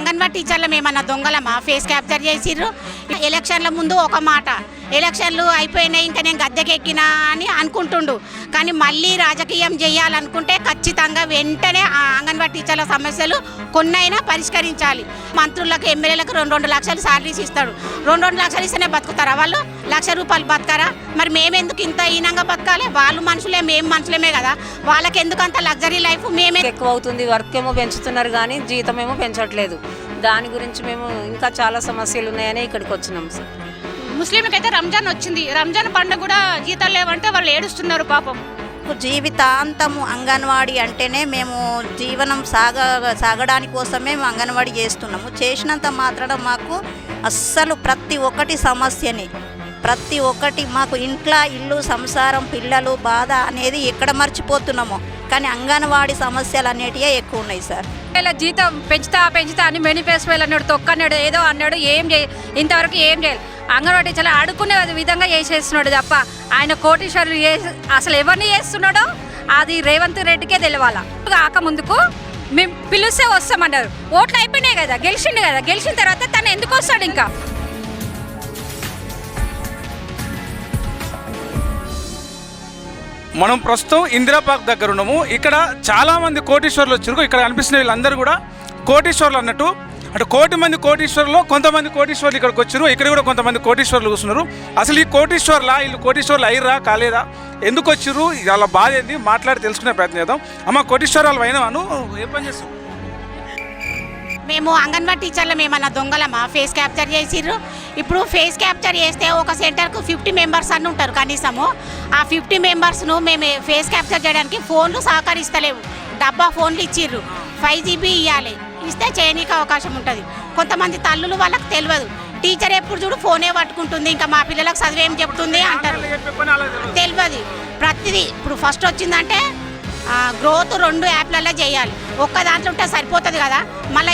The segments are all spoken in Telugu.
అంగన్వాడీ టీచర్లు మేమన్నా దొంగలమా? ఫేస్ క్యాప్చర్ చేసిర్రు. ఎలక్షన్ల ముందు ఒక మాట, ఎలక్షన్లు అయిపోయినాయి ఇంకా నేను గద్దెకెక్కినా అని అనుకుంటుండు. కానీ మళ్ళీ రాజకీయం చేయాలనుకుంటే ఖచ్చితంగా వెంటనే ఆ అంగన్వాడీ టీచర్ల సమస్యలు కొన్నైనా పరిష్కరించాలి. మంత్రులకు ఎమ్మెల్యేలకు 2 లక్షలు శాలరీస్ ఇస్తాడు. 2 లక్షలు ఇస్తేనే బతుకుతారా వాళ్ళు? ₹1,00,000 బతకారా? మరి మేమెందుకు ఇంత హీనంగా బతకాలి? వాళ్ళు మనుషులే, మేము మనుషులమే కదా. వాళ్ళకి ఎందుకు అంత లగ్జరీ లైఫ్? మేమే ఎక్కువ అవుతుంది. వర్క్ ఏమో పెంచుతున్నారు కానీ జీతం ఏమో పెంచట్లేదు. దాని గురించి మేము ఇంకా చాలా సమస్యలు ఉన్నాయని ఇక్కడికి వచ్చినాం సార్. ముస్లింలకైతే రంజాన్ వచ్చింది. రంజాన్ పండుగ కూడా జీతాలు లేవంటే వాళ్ళు ఏడుస్తున్నారు పాపం. జీవితాంతము అంగన్వాడీ అంటేనే మేము జీవనం సాగడానికి కోసమే మేము అంగన్వాడీ చేస్తున్నాము. చేసినంత మాత్రాన మాకు అస్సలు ప్రతి ఒక్కటి సమస్యని, ప్రతి ఒక్కటి మాకు ఇంట్లో ఇల్లు, సంసారం, పిల్లలు బాధ అనేది ఎక్కడ మర్చిపోతున్నామో, కానీ అంగన్వాడీ సమస్యలు అనేటివే ఎక్కువ ఉన్నాయి సార్. జీతం పెంచుతా అని మేనిఫెస్టోలు అన్నాడు, తొక్కన్నాడు, ఏదో అన్నాడు. ఇంతవరకు ఏం చేయాలి? అంగన్వాడీ చాలా ఆడుకునే విధంగా చేసేస్తున్నాడు తప్ప ఆయన కోటీశ్వరులు అసలు ఎవరిని చేస్తున్నాడో అది రేవంత్ రెడ్డికే తెలియాల. కాక ముందుకు మేము పిలిస్తే వస్తామన్నారు. ఓట్లు అయిపోయినాయి కదా, గెలిచిండు కదా. గెలిచిన తర్వాత తను ఎందుకు వస్తాడు? ఇంకా మనం ప్రస్తుతం ఇందిరా పార్క్ దగ్గర ఉన్నాము. ఇక్కడ చాలామంది కోటీశ్వర్లు వచ్చారు. ఇక్కడ కనిపిస్తున్న వీళ్ళందరూ కూడా కోటీశ్వర్లు అన్నట్టు. అంటే 1,000,000 మంది కోటీశ్వర్లో కొంతమంది కోటీశ్వర్లు ఇక్కడికి వచ్చారు. ఇక్కడ కూడా కొంతమంది కోటీశ్వర్లు కూర్చున్నారు. అసలు ఈ వీళ్ళు కోటీశ్వర్లు అయ్యిరా కాలేదా, ఎందుకు వచ్చారు, వాళ్ళ బాధ ఏంది మాట్లాడి తెలుసుకునే ప్రయత్నం చేద్దాం. అమ్మ, కోటీశ్వరాలు అయినాను, ఏం పని చేస్తావు? మేము అంగన్వాడీ టీచర్లు మేమన్నా దొంగలమా? ఫేస్ క్యాప్చర్ చేసిర్రు. ఇప్పుడు ఫేస్ క్యాప్చర్ చేస్తే ఒక సెంటర్కు 50 మెంబర్స్ అని ఉంటారు కనీసము. ఆ 50 మెంబర్స్ను మేము ఫేస్ క్యాప్చర్ చేయడానికి ఫోన్లు సహకరిస్తలేవు. డబ్బా ఫోన్లు ఇచ్చిర్రు. 5GB ఇవ్వాలి, ఇస్తే చేయనీకి అవకాశం ఉంటుంది. కొంతమంది తల్లులు వాళ్ళకి తెలియదు. టీచర్ ఎప్పుడు చూడు ఫోనే పట్టుకుంటుంది, ఇంకా మా పిల్లలకు చదివేం చెప్తుంది అంటారు. తెలియదు ప్రతిదీ. ఇప్పుడు ఫస్ట్ వచ్చిందంటే గ్రోత్ 2 యాప్లలో చేయాలి. ఒక్క దాంట్లో ఉంటే సరిపోతుంది కదా, మళ్ళీ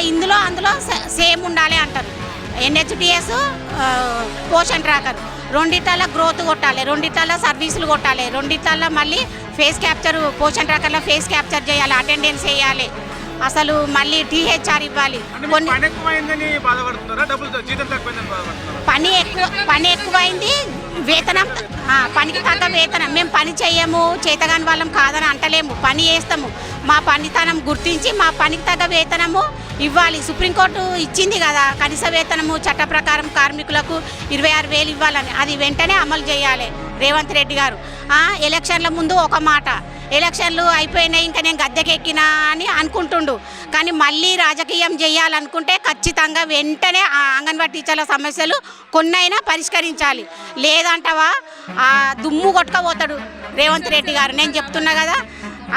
అందులో సేమ్ ఉండాలి అంటారు. NHDS, పోషన్ ట్రాకర్, 2 గ్రోత్ కొట్టాలి, 2 సర్వీసులు కొట్టాలి, 2 మళ్ళీ ఫేస్ క్యాప్చర్, పోషన్ ట్రాకర్లో ఫేస్ క్యాప్చర్ చేయాలి, అటెండెన్స్ వేయాలి, అసలు మళ్ళీ THR ఇవ్వాలి. పని ఎక్కువైంది, వేతనం పనికి తగ్గ వేతనం. మేము పని చేయము, చేతగాని వాళ్ళం కాదని అంటలేము, పని చేస్తాము. మా పనితనం గుర్తించి మా పనికి తగ్గ వేతనము ఇవ్వాలి. సుప్రీంకోర్టు ఇచ్చింది కదా కనీస వేతనము చట్ట ప్రకారం కార్మికులకు 26,000 ఇవ్వాలని. అది వెంటనే అమలు చేయాలి రేవంత్ రెడ్డి గారు. ఎలక్షన్ల ముందు ఒక మాట, ఎలక్షన్లు అయిపోయినాయి ఇంకా నేను గద్దెకెక్కినా అని అనుకుంటుండు. కానీ మళ్ళీ రాజకీయం చేయాలనుకుంటే ఖచ్చితంగా వెంటనే ఆ అంగన్వాడీ టీచర్ల సమస్యలు కొన్నైనా పరిష్కరించాలి. లేదంటవా దుమ్ము కొట్టుకపోతాడు రేవంత్ రెడ్డి గారు. నేను చెప్తున్నా కదా,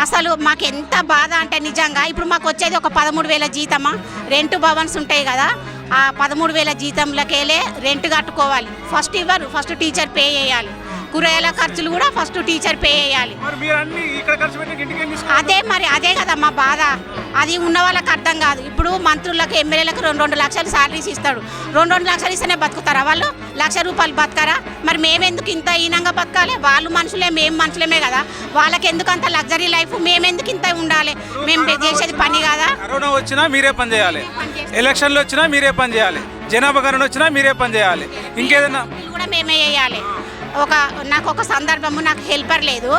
అసలు మాకు ఎంత బాధ అంటే నిజంగా ఇప్పుడు మాకు వచ్చేది ఒక 13,000 జీతమా. రెంట్ భవన్స్ ఉంటాయి కదా, ఆ 13,000 జీతంలకెళ్ళే రెంట్ కట్టుకోవాలి. ఫస్ట్ ఇవ్వరు, ఫస్ట్ టీచర్ పే చేయాలి. కూరగాయల ఖర్చులు కూడా ఫస్ట్ టీచర్ పే చేయాలి. అదే కదా మా బాధ. అది ఉన్న వాళ్ళకి అర్థం కాదు. ఇప్పుడు మంత్రులకు ఎమ్మెల్యేలకు 2 లక్షలు శాలరీస్ ఇస్తాడు. 2 లక్షలు ఇస్తేనే బతుకుతారా వాళ్ళు? ₹1,00,000 బతకారా? మరి మేమెందుకు ఇంత హీనంగా బతకాలి? వాళ్ళు మనుషులే, మేము మనుషులమే కదా. వాళ్ళకి ఎందుకు అంత లగ్జరీ లైఫ్? మేమెందుకు ఇంత ఉండాలి? మేము చేసేది పని కదా. కరోనా వచ్చినా మీరే పని చేయాలి, ఎలక్షన్లు వచ్చినా మీరే పని చేయాలి, జనాభా గణన వచ్చినా మీరే పని చేయాలి, ఇంకేదన్నా కూడా మేమే చేయాలి. నాకు ఒక సందర్భము, నాకు హెల్పర్ లేదు.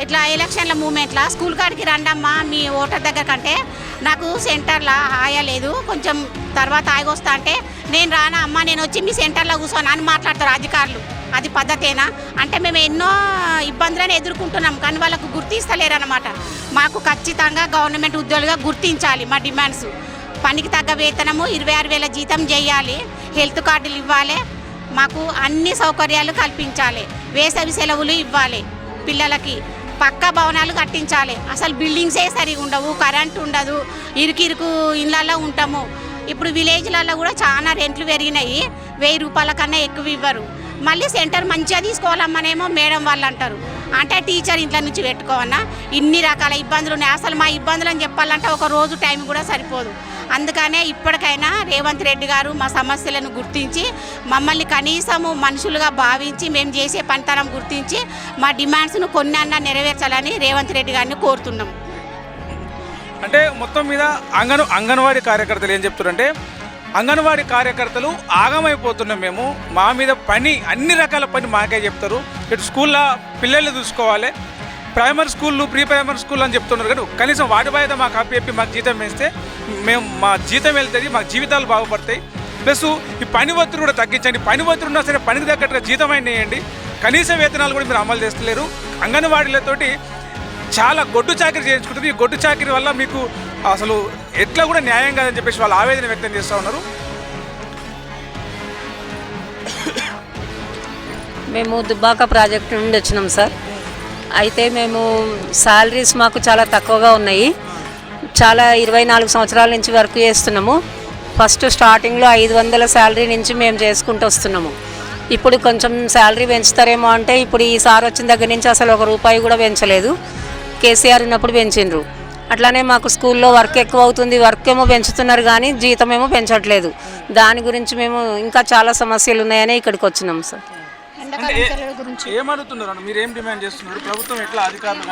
ఇట్లా ఎలక్షన్ల మూమెంట్లో స్కూల్ కాడికి రండమ్మా మీ ఓటర్ దగ్గర కంటే నాకు సెంటర్లో హాయలేదు, కొంచెం తర్వాత ఆగొస్తా అంటే నేను రానా అమ్మ, నేను వచ్చి మీ సెంటర్లో కూర్చోను అని మాట్లాడతారు అధికారులు. అది పద్ధతేనా? అంటే మేము ఎన్నో ఇబ్బందులను ఎదుర్కొంటున్నాం కానీ వాళ్ళకు గుర్తిస్తలేరు అన్నమాట. మాకు ఖచ్చితంగా గవర్నమెంట్ ఉద్యోగులుగా గుర్తించాలి. మా డిమాండ్స్ పనికి తగ్గ వేతనము, 26,000 జీతం చేయాలి, హెల్త్ కార్డులు ఇవ్వాలి, మాకు అన్ని సౌకర్యాలు కల్పించాలి, వేసవి సెలవులు ఇవ్వాలి, పిల్లలకి పక్కా భవనాలు కట్టించాలి. అసలు బిల్డింగ్సే సరిగా ఉండవు, కరెంట్ ఉండదు, ఇరుకు ఇళ్ళల్లో ఉంటాము. ఇప్పుడు విలేజ్లలో కూడా చాలా రెంట్లు పెరిగినాయి, ₹1,000 కన్నా ఎక్కువ ఇవ్వరు. మళ్ళీ సెంటర్ మంచిగా తీసుకోవాలమ్మనేమో మేడం వాళ్ళు అంటారు. అంటే టీచర్ ఇంట్లో నుంచి పెట్టుకోవన్నా ఇన్ని రకాల ఇబ్బందులు ఉన్నాయి. అసలు మా ఇబ్బందులు అని చెప్పాలంటే ఒక రోజు టైం కూడా సరిపోదు. అందుకనే ఇప్పటికైనా రేవంత్ రెడ్డి గారు మా సమస్యలను గుర్తించి మమ్మల్ని కనీసము మనుషులుగా భావించి మేము చేసే పనితనం గుర్తించి మా డిమాండ్స్ను కొన్నన్నా నెరవేర్చాలని రేవంత్ రెడ్డి గారిని కోరుతున్నాం. అంటే మొత్తం మీద అంగన్వాడీ కార్యకర్తలు ఏం చెప్తారంటే అంగన్వాడీ కార్యకర్తలు ఆగమైపోతున్నాం మేము, మా మీద పని అన్ని రకాల పని మాకే చెప్తారు. ఇటు స్కూల్లో పిల్లల్ని చూసుకోవాలి, ప్రైమరీ స్కూళ్ళు ప్రీ ప్రైమరీ స్కూల్ అని చెప్తున్నారు, కానీ కనీసం వాటి బాధ్యత మాకు అప్పచెప్పి మాకు జీతం వేస్తే మేము మా జీతం వెళ్తుంది, మాకు జీవితాలు బాగుపడతాయి. ప్లస్ ఈ పని ఒత్తిడి కూడా తగ్గించండి, పని ఒత్తిడి ఉన్నా సరే పనికి తగ్గట్టుగా జీతం అయినా వేయండి, కనీస వేతనాలు కూడా మీరు అమలు చేస్తలేరు. అంగన్వాడీలతోటి చాలా గొడ్డు చాకరీ చేయించుకుంటారు. ఈ గొడ్డు చాకరీ వల్ల మీకు అసలు ఎట్లా కూడా న్యాయం కాదని చెప్పేసి వాళ్ళు ఆవేదన వ్యక్తం చేస్తూ ఉన్నారు. మేము దుబ్బాక ప్రాజెక్ట్ నుండి వచ్చినాం సార్. అయితే మేము శాలరీస్ మాకు చాలా తక్కువగా ఉన్నాయి. చాలా 24 సంవత్సరాల నుంచి వర్క్ చేస్తున్నాము. ఫస్ట్ స్టార్టింగ్లో 500 శాలరీ నుంచి మేము చేసుకుంటూ వస్తున్నాము. ఇప్పుడు కొంచెం శాలరీ పెంచుతారేమో అంటే ఇప్పుడు ఈ సార్ వచ్చిన దగ్గర నుంచి అసలు ₹1 కూడా పెంచలేదు. కేసీఆర్ ఉన్నప్పుడు పెంచిండ్రు. అట్లానే మాకు స్కూల్లో వర్క్ ఎక్కువ అవుతుంది, వర్క్ ఏమో పెంచుతున్నారు కానీ జీతం ఏమో పెంచట్లేదు. దాని గురించి మేము ఇంకా చాలా సమస్యలు ఉన్నాయని ఇక్కడికి వచ్చినాం సార్. ఏమడుగుతున్నారు, మీరు ఏం డిమాండ్ చేస్తున్నారు, ప్రభుత్వం ఎట్లా అధికారులు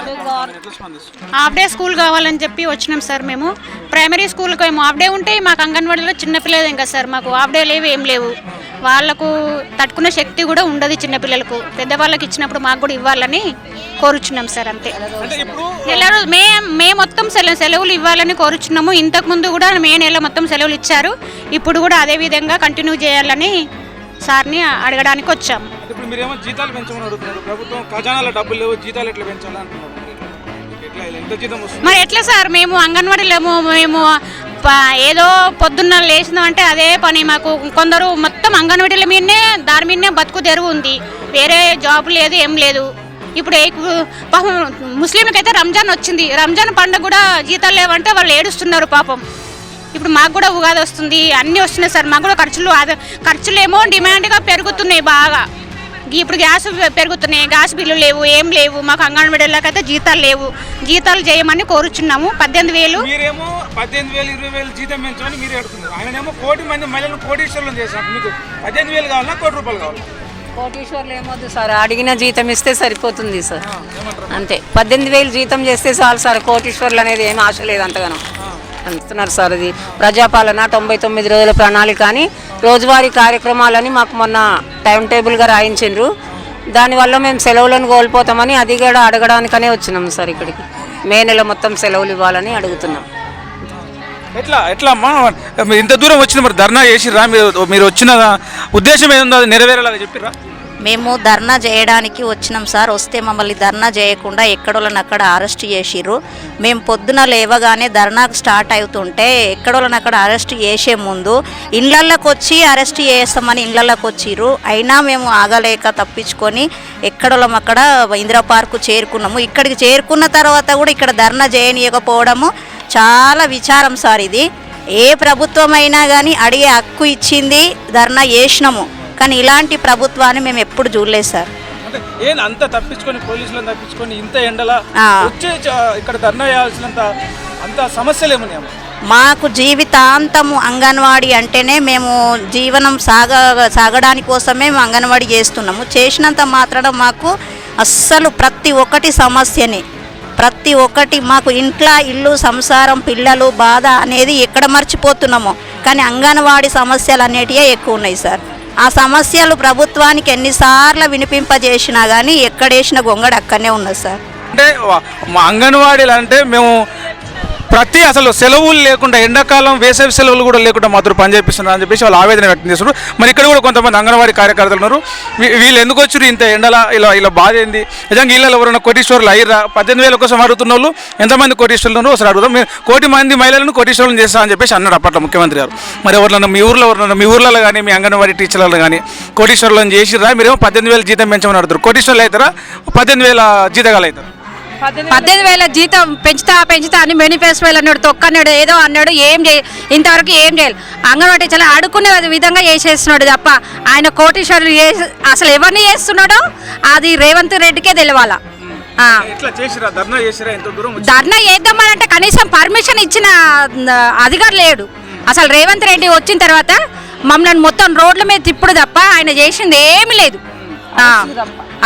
ఎట్లా స్పందిస్తున్నారు? హాఫ్ డే స్కూల్ కావాలని చెప్పి వచ్చినాం సార్. మేము ప్రైమరీ స్కూల్కి ఏమో హాఫ్ డే ఉంటే మాకు అంగన్వాడీలో చిన్నపిల్లలు ఇంకా సార్ మాకు హాఫ్ డే లేవు, ఏం లేవు. వాళ్ళకు తట్టుకునే శక్తి కూడా ఉండదు చిన్నపిల్లలకు. పెద్దవాళ్ళకి ఇచ్చినప్పుడు మాకు కూడా ఇవ్వాలని కోరుచున్నాం సార్, అంతే. నెల రోజు మే మొత్తం సెలవులు ఇవ్వాలని కోరుచున్నాము. ఇంతకుముందు కూడా మే నెల మొత్తం సెలవులు ఇచ్చారు. ఇప్పుడు కూడా అదే విధంగా కంటిన్యూ చేయాలని సార్ని అడగడానికి వచ్చాము. ఇప్పుడు మీరేమో జీతాలు పెంచమని అడుగుతున్నారు, ప్రభుత్వం ఖజానాలో డబ్బులు లేవు, జీతాలు ఎట్లా పెంచాలి అంటున్నారు. ఎంత జీతం వస్తుంది మరి ఎట్లా సార్? మేము అంగన్వాడీలో మేము ఏదో పొద్దున్న లేచినామంటే అదే పని. మాకు కొందరు మొత్తం అంగన్వాడీల మీదనే దాని మీదనే బతుకు తెరువు ఉంది, వేరే జాబ్ లేదు, ఏం లేదు. ఇప్పుడు పాపం ముస్లింలకైతే రంజాన్ వచ్చింది, రంజాన్ పండుగ కూడా జీతాలు లేవంటే వాళ్ళు ఏడుస్తున్నారు పాపం. ఇప్పుడు మాకు కూడా ఉగాది వస్తుంది, అన్నీ వస్తున్నాయి సార్. మాకు కూడా ఖర్చులు ఏమో డిమాండ్గా పెరుగుతున్నాయి బాగా. ఇప్పుడు గ్యాస్ పెరుగుతున్నాయి, గ్యాస్ బిల్లు లేవు, ఏం లేవు. మాకు అంగన్వాడీలకు అయితే జీతాలు లేవు, జీతాలు చేయమని కోరుచున్నాము. 18,000 మీరేమో 18,000 20,000 జీతం పెంచమని మీరు అడుగుతున్నారు. ఆయనేమో 1 కోటి మంది మహిళలను కోటీశ్వరులను చేశారు. మీకు 18,000 కావాలా, ₹1 కావాలి? కోటీశ్వర్లు ఏమొద్దు సార్, అడిగిన జీతం ఇస్తే సరిపోతుంది సార్, అంతే. 18,000 జీతం చేస్తే చాలు సార్. కోటీశ్వర్లు అనేది ఏం ఆశ లేదు అంతగానో అంటున్నారు సార్. ఇది ప్రజాపాలన 99 రోజుల ప్రణాళిక అని రోజువారీ కార్యక్రమాలని మాకు మొన్న టైం టేబుల్గా రాయించిండ్రు. దానివల్ల మేము సెలవులను కోల్పోతామని అది కూడా అడగడానికనే వచ్చినాం సార్ ఇక్కడికి. మే నెల మొత్తం సెలవులు ఇవ్వాలని అడుగుతున్నాం. ఎట్లా అమ్మా ఇంత దూరం వచ్చిన మరి ధర్నా చేసిర్రా? మీరు వచ్చిన ఉద్దేశం ఏముందో అది నెరవేరేలాగా చెప్పిర్రా? మేము ధర్నా చేయడానికి వచ్చినాం సార్. వస్తే మమ్మల్ని ధర్నా చేయకుండా ఎక్కడోళ్ళని అక్కడ అరెస్ట్ చేసిర్రు. మేము పొద్దున లేవగానే ధర్నాకు స్టార్ట్ అవుతుంటే ఎక్కడోళ్ళని అక్కడ అరెస్ట్ చేసే ముందు ఇళ్ళల్లోకి వచ్చి అరెస్ట్ చేస్తామని ఇళ్ళల్లోకి వచ్చిర్రు. అయినా మేము ఆగలేక తప్పించుకొని ఎక్కడోళ్ళం అక్కడ ఇందిరా పార్కు చేరుకున్నాము. ఇక్కడికి చేరుకున్న తర్వాత కూడా ఇక్కడ ధర్నా చేయనీయకపోవడము చాలా విచారం సార్. ఇది ఏ ప్రభుత్వం అయినా కానీ అడిగే హక్కు ఇచ్చింది, ధర్నా చేసినాము. కానీ ఇలాంటి ప్రభుత్వాన్ని మేము ఎప్పుడు చూడలేదు సార్. అంత తప్పించుకొని పోలీసులను తప్పించుకొని ఇంత ఎండల వచ్చే ఇక్కడ ధర్నా చేయాల్సినంత అంత సమస్యలు ఏమన్నాయి? మాకు జీవితాంతము అంగన్వాడీ అంటేనే మేము జీవనం సాగడానికి కోసమే మేము అంగన్వాడీ చేస్తున్నాము. చేసినంత మాత్రాన మాకు అస్సలు ప్రతి ఒక్కటి సమస్యని, ప్రతి ఒక్కటి మాకు ఇల్లు సంసారం పిల్లలు బాధ అనేది ఎక్కడ మర్చిపోతున్నామో, కానీ అంగన్వాడీ సమస్యలు అనేటివే ఎక్కువ ఉన్నాయి సార్. ఆ సమస్యలు ప్రభుత్వానికి ఎన్నిసార్లు వినిపింపజేసినా కానీ ఎక్కడేసిన గొంగడు అక్కడనే ఉన్నది సార్. అంటే మా అంగన్వాడీలు అంటే మేము అసలు సెలవులు లేకుండా ఎండాకాలం వేసవి సెలవులు కూడా లేకుండా మాత్రం పనిచేపిస్తున్నారు అని చెప్పేసి వాళ్ళు ఆవేదన వ్యక్తం చేస్తున్నారు. మరి ఇక్కడ కూడా కొంతమంది అంగన్వాడీ కార్యకర్తలు ఉన్నారు. వీళ్ళు ఎందుకు వచ్చారు ఇంత ఎండల, ఇలా బాధ ఏంది? నిజంగా వీళ్ళలో ఎవరైనా కోటీశ్వరులు అయ్యారా? 18,000 కోసం అడుగుతున్న వాళ్ళు ఎంతమంది కోటీశ్వరులు ఉన్నారు ఒకసారి అడుగుతాం. మీరు 1 కోటి మంది మహిళలను కోటీశ్వరులను చేస్తామని చెప్పేసి అన్నాడు అప్పట్లో ముఖ్యమంత్రి గారు. మరి ఎవరైనా మీ ఊర్లలో కానీ మీ అంగన్వాడీ టీచర్లను కానీ కోటీశ్వరులను చేసిర్రా? మీరేమో 18,000 జీతం పెంచమని అడుగుతారు. కోటీశ్వరులు అవుతారా? 18,000 జీతగాలు అవుతారు. 18,000 జీతం పెంచుతా అని మేనిఫెస్టోలు అన్నాడు, తొక్కన్నాడు, ఏదో అన్నాడు, ఇంతవరకు ఏం చేయాలి. అంగన్వాడీ టీచర్లు అడుక్కునే విధంగా చేసేస్తున్నాడు తప్ప ఆయన కోటీశ్వరులు అసలు ఎవరిని చేస్తున్నాడో అది రేవంత్ రెడ్డికే తెలియాలా. ధర్నా చేద్దామనంటే కనీసం పర్మిషన్ ఇచ్చిన అధికారులు లేడు. అసలు రేవంత్ రెడ్డి వచ్చిన తర్వాత మమ్మల్ని మొత్తం రోడ్ల మీద తిప్పుడు తప్ప ఆయన చేసింది ఏమీ లేదు.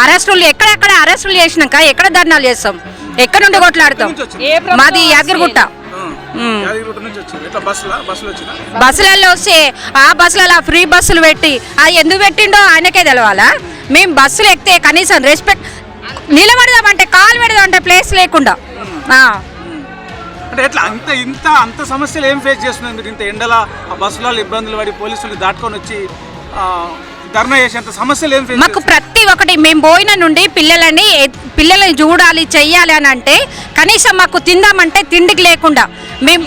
అరెస్టులు ఎక్కడెక్కడ అరెస్టులు చేసినాక ఎక్కడ ధర్నాలు చేస్తాం, ఎక్కడ నుండి కొట్లాడతాం? మాది యాదగిరిగుట్ట. యాదగిరిగుట్ట నుంచి వచ్చారు. ఎట్లా బస్సులు వచ్చినా? బస్సులలో వస్తే ఆ బస్సులలో ఫ్రీ బస్సులు పెట్టి అది ఎందుకు పెట్టిండో ఆయనకే తెలవాలా. మేము బస్సులు ఎక్కితే కనీసం రెస్పెక్ట్ నిలబడదామంటే కాలు పెడదామంటే ప్లేస్ లేకుండా. అంటే ఎట్లా అంత సమస్యలు ఏం ఫేస్ చేస్తున్నారు మీరు? ఇంత ఎండల ఆ బస్సులలో ఇబ్బందులు పడి పోలీసులు దాటుకొని వచ్చి ధర్నా చేసేంత సమస్యలు ఏం ఫేస్? మాకు ప్రతి ఒక్కటి మేము పోయిన నుండి పిల్లలని చూడాలి చెయ్యాలి అని అంటే కనీసం మాకు తిందామంటే తిండికి లేకుండా మేము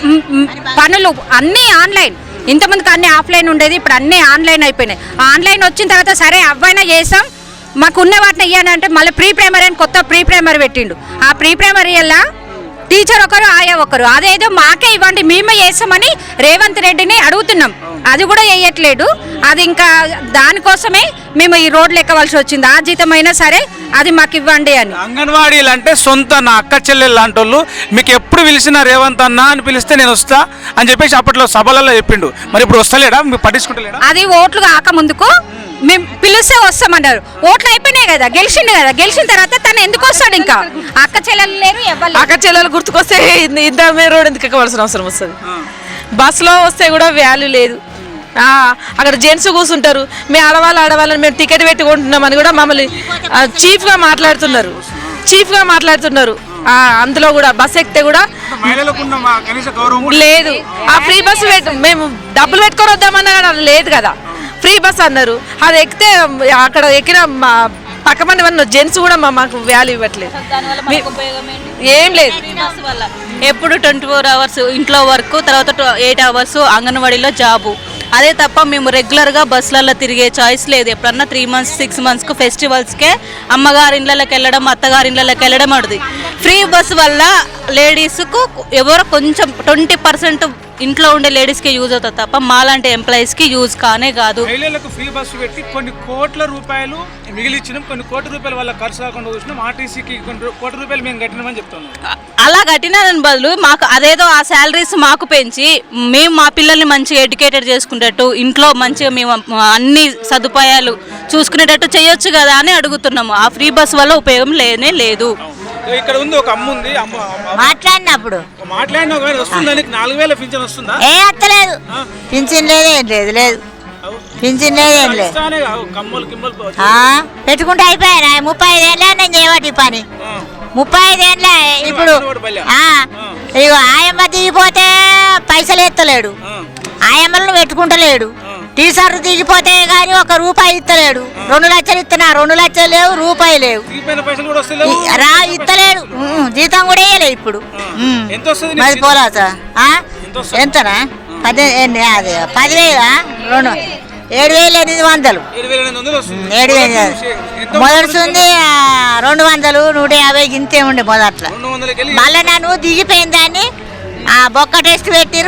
పనులు అన్నీ ఆన్లైన్. ఇంతమందికి అన్నీ ఆఫ్లైన్ ఉండేది, ఇప్పుడు అన్నీ ఆన్లైన్ అయిపోయినాయి. ఆన్లైన్ వచ్చిన తర్వాత సరే అవైనా చేసాం, మాకున్న వాటిని ఇవ్వని అంటే మళ్ళీ ప్రీ ప్రైమరీ అని కొత్త ప్రీ ప్రైమరీ పెట్టిండు. ఆ ప్రీ ప్రైమరీ వల్ల టీచర్ ఒకరు ఆయా ఒకరు అదేదో మాకే ఇవ్వండి మేమే చేస్తామని రేవంత్ రెడ్డిని అడుగుతున్నాం. అది కూడా వేయట్లేడు. అది ఇంకా దానికోసమే మేము ఈ రోడ్లు ఎక్కవలసి వచ్చింది. ఆ జీతమైనా సరే అది మాకు ఇవ్వండి అని. అంగన్వాడీలు అంటే సొంత నా అక్క చెల్లెలు లాంటి వాళ్ళు, మీకు ఎప్పుడు పిలిచినా రేవంత్ అన్న అని పిలిస్తే నేను వస్తా అని చెప్పేసి అప్పట్లో సభలలో చెప్పిండు. మరి ఇప్పుడు వస్తలేడా? మీరు పట్టించుకుంటలేడా? అది ఓట్లు కాక ముందుకు మేము పిలిస్తే వస్తామన్నారు. ఓట్లు అయిపోయినాయి కదా, గెలిచిండు కదా, గెలిచిన తర్వాత తను ఎందుకు వస్తాడు? ఇంకా అక్క చెల్లెలు లేరు, అక్క చెల్లెలు గుర్తుకొస్తే ఇద్దరు రోడ్ ఎందుకు ఎక్కవలసిన అవసరం వస్తుంది? బస్సులో వస్తే కూడా వాల్యూ లేదు. అక్కడ జెంట్స్ కూర్చుంటారు, మేము ఆడవాళ్ళని మేము టికెట్ పెట్టి కొంటున్నామని కూడా మమ్మల్ని చీఫ్గా మాట్లాడుతున్నారు. అందులో కూడా బస్ ఎక్కితే కూడా లేదు. ఆ ఫ్రీ బస్సు మేము డబ్బులు పెట్టుకొని వద్దామన్నా లేదు కదా, ఫ్రీ బస్ అన్నారు. అది ఎక్కితే అక్కడ ఎక్కిన పక్క మంది జెంట్స్ కూడా మాకు వాల్యూ ఇవ్వట్లేదు. ఏం లేదు. ఎప్పుడు 24 hours ఇంట్లో వర్క్, తర్వాత 8 hours అంగన్వాడీలో జాబు. అదే తప్ప మేము రెగ్యులర్గా బస్సులలో తిరిగే చాయిస్ లేదు. ఎప్పుడన్నా 3 months 6 monthsకు ఫెస్టివల్స్కే అమ్మగారి ఇళ్ళకి వెళ్ళడం, అత్తగారి ఇళ్ళకి వెళ్ళడం అడుగుది. ఫ్రీ బస్ వల్ల లేడీస్కు ఎవరో కొంచెం 20% ఇంట్లో ఉండే లేడీస్కి యూజ్ అవుతుంది తప్ప మాలాంటి ఎంప్లాయీస్కి యూజ్ కానే కాదు. మహిళలకు ఫ్రీ బస్సు పెట్టి కొన్ని కోట్ల రూపాయలు మిగిలిచ్చినాం, కొన్ని కోట్ల రూపాయలు వాళ్ళ ఖర్చు కాకుండా చూసినాం. ఆర్టీసీకి కొన్ని కోట్ల రూపాయలు మేము కట్టినామని చెప్తున్నాం. అలా కట్టినదని బదులు మాకు అదేదో ఆ శాలరీస్ మాకు పెంచి మేము మా పిల్లల్ని మంచిగా ఎడ్యుకేటెడ్ చేసుకునేటట్టు, ఇంట్లో మంచిగా మేము అన్ని సదుపాయాలు చూసుకునేటట్టు చేయొచ్చు కదా అని అడుగుతున్నాము. ఆ ఫ్రీ బస్ వల్ల ఉపయోగం లేనే లేదు. ఇక్కడ ఉంది ఒక అమ్మ ఉంది, మాట్లాడినప్పుడు మాట్లాడిన వస్తుందా? 4000 పింఛన్ వస్తుందా? ఏ అత్తలేదు, పింఛన్ లేదు, ఏం లేదు, పింఛన్ లేదు, ఏం లేదు. పెట్టుకుంటే అయిపోయాను. 35 ఏళ్ళ నేను చేయబట్టి పని 35 ఏళ్ళ. ఇప్పుడు ఇగో ఆయమ్మ దిగిపోతే పైసలు ఎత్తలేడు, ఆయమ్మలను పెట్టుకుంటలేడు. టీచర్లు దిగిపోతే కానీ 1 రూపాయి ఇస్తలేడు. 2 లక్షలు ఇస్తున్నా, 2 లక్షలు లేవు, రూపాయి లేవు, ఇస్తలేడు. జీతం కూడా వేయలే ఇప్పుడు. మరి పోలా సార్ ఎంతనా? 10,000 7,800 మొదలుంది. 200 150 ఇంతే ఉండే మొదట్లో. మళ్ళీ నన్ను దిగిపోయిన దాన్ని బొక్క టెస్ట్ పెట్టిన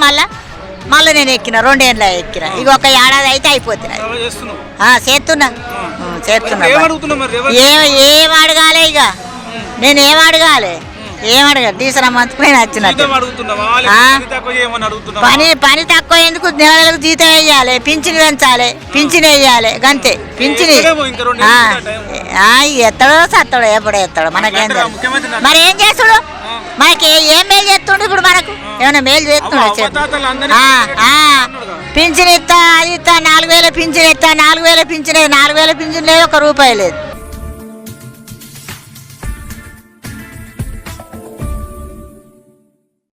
వాళ్ళే మళ్ళీ నేను ఎక్కిన 2 ఏళ్ళ ఎక్కిన. ఇక 1 ఏడాది అయితే అయిపోతున్నాయి. చేస్తున్నా ఏం అడగాలి? ఇక నేను ఏం అడగాలి? టీచర్ అమ్మందుకు నేను వచ్చినట్టు పని తక్కువ ఎందుకు? నెలకు జీతం వేయాలి, పింఛన్ పెంచాలి, పింఛన్ వేయాలి, గంతే. పింఛన్ ఎత్తడో సత్తడో ఎప్పుడో ఎత్తాడు, మనకేం మరి ఏం చేస్తాడు? మనకి ఏం మేలు చేస్తుండు? ఇప్పుడు మనకు ఏమైనా మేలు చేస్తున్నాడు? పింఛన్ ఇస్తా, అది ఇస్తా, 4,000 పింఛన్ ఇస్తా, 4,000 పింఛన్ లేదు, 4,000 పింఛన్ లేదు, 1 రూపాయి లేదు.